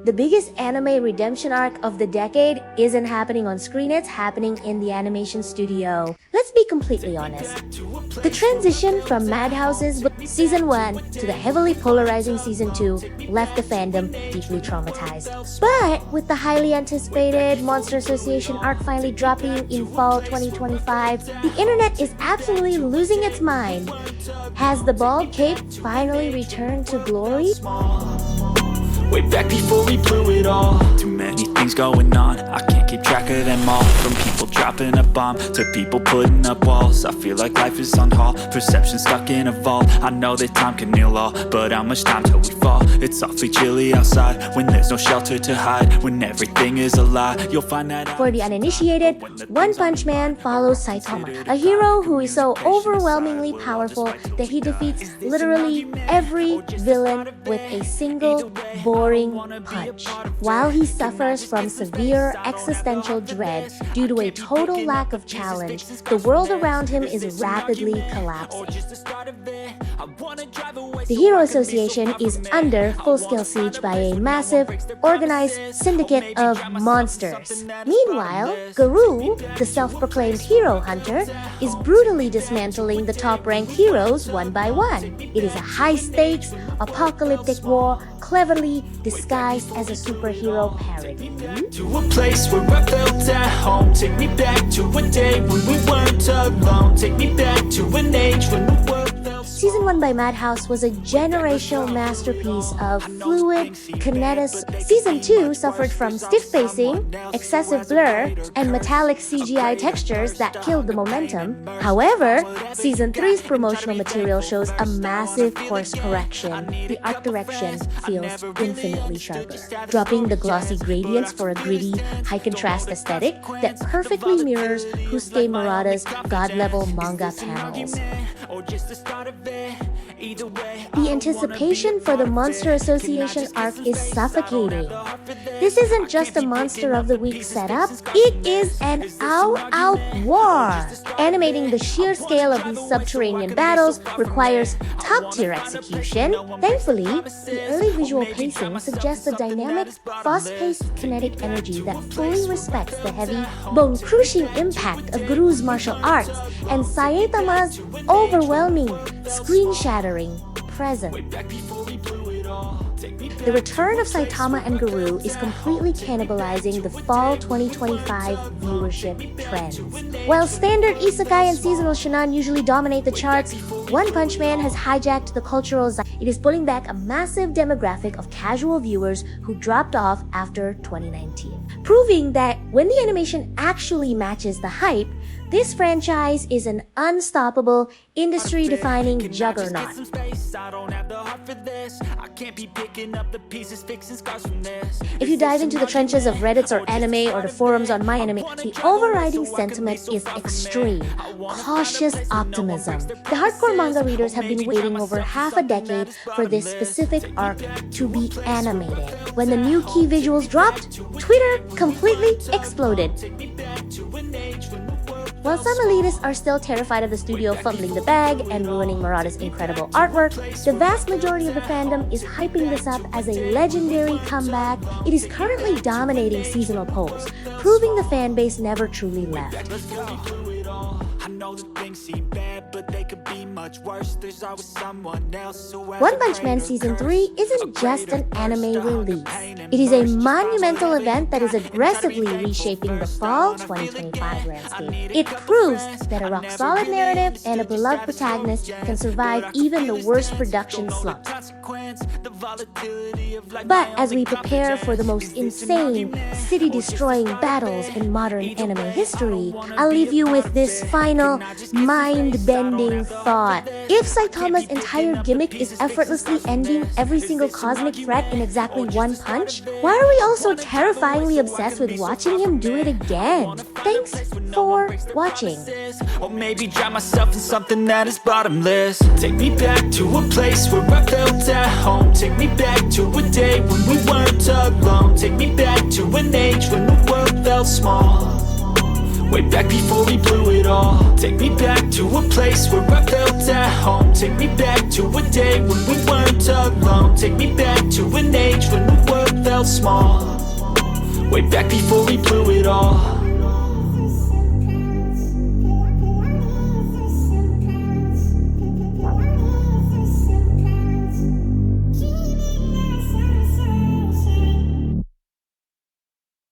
the biggest anime redemption arc of the decade isn't happening on screen, it's happening in the animation studio. Let's be completely honest. The transition from Madhouse's Season 1 to the heavily polarizing Season 2 left the fandom deeply traumatized. But with the highly anticipated Monster Association arc finally dropping in fall 2025, the internet is absolutely losing its mind. Has the bald cape finally returned to glory? Way back before we blew it all. Too many things going on, I can't keep track of them all. From people dropping a bomb to people putting up walls. I feel like life is on hold, perception stuck in a vault. I know that time can heal all, but how much time till we fall? It's awfully chilly outside, when there's no shelter to hide. When everything is a lie, you'll find that. For the uninitiated, One Punch Man follows Saitama, a hero who is so overwhelmingly powerful that he defeats literally every villain with a single boring punch. While he suffers from severe existential dread due to a total lack of challenge, the world around him is rapidly collapsing. The Hero Association is under full-scale siege by a massive, organized syndicate of monsters. Meanwhile, Garou, the self-proclaimed hero hunter, is brutally dismantling the top-ranked heroes one by one. It is a high-stakes, apocalyptic war cleverly disguised as a superhero parody. To a place where I felt at home. Take me back to a day when we weren't alone. Take me back to an age when the world felt. Season 1 by Madhouse was a generational masterpiece of fluid kinetics. Season 2 suffered from stiff pacing, excessive blur, and metallic CGI textures that killed the momentum. However, Season 3's promotional material shows a massive course correction. The art direction feels infinitely sharper, dropping the glossy gradients for a gritty, high-contrast aesthetic that perfectly mirrors Yusuke Murata's god-level manga panels. The anticipation for the Monster Association arc is suffocating. This isn't just a Monster of the Week setup, it is an out war. Animating the sheer scale of these subterranean battles requires top-tier execution. Thankfully, the early visual pacing suggests a dynamic, fast-paced kinetic energy that fully respects the heavy, bone-crushing impact of Garou's martial arts and Saitama's overwhelming, screen-shattering presence. The return of Saitama and Garou is completely cannibalizing the fall 2025 viewership trends. While standard isekai and seasonal shonen usually dominate the charts, One Punch Man has hijacked the cultural zeitgeist. It is pulling back a massive demographic of casual viewers who dropped off after 2019, proving that when the animation actually matches the hype, this franchise is an unstoppable, industry-defining juggernaut. If you dive into the trenches of Reddits or anime or the forums on MyAnime, the overriding sentiment is extreme, cautious optimism. The hardcore manga readers have been waiting over half a decade for this specific arc to be animated. When the new key visuals dropped, Twitter completely exploded. While some elitists are still terrified of the studio fumbling the bag and ruining Murata's incredible artwork, the vast majority of the fandom is hyping this up as a legendary comeback. It is currently dominating seasonal polls, proving the fanbase never truly left. One Punch Man Season 3 isn't just an anime release. It is a monumental event that is aggressively reshaping the fall 2025 landscape. It proves that a rock-solid narrative and a beloved protagonist can survive even the worst production slumps. But as we prepare for the most insane, city-destroying battles in modern anime history, I'll leave you with this final, mind-bending thought. If Saitama's entire gimmick is effortlessly ending every single cosmic threat in exactly one punch, why are we all so terrifyingly obsessed with watching him do it again? Thanks for watching. Or maybe drown myself in something that is bottomless. Take me back to a place where I felt at home. Take me back to a day when we weren't alone. Take me back to an age when the world felt small. way back before we blew it all. Take me back to a place where I felt at home. Take me back to a day when we weren't alone. Take me back to an age when the world felt small, way back before we blew it all.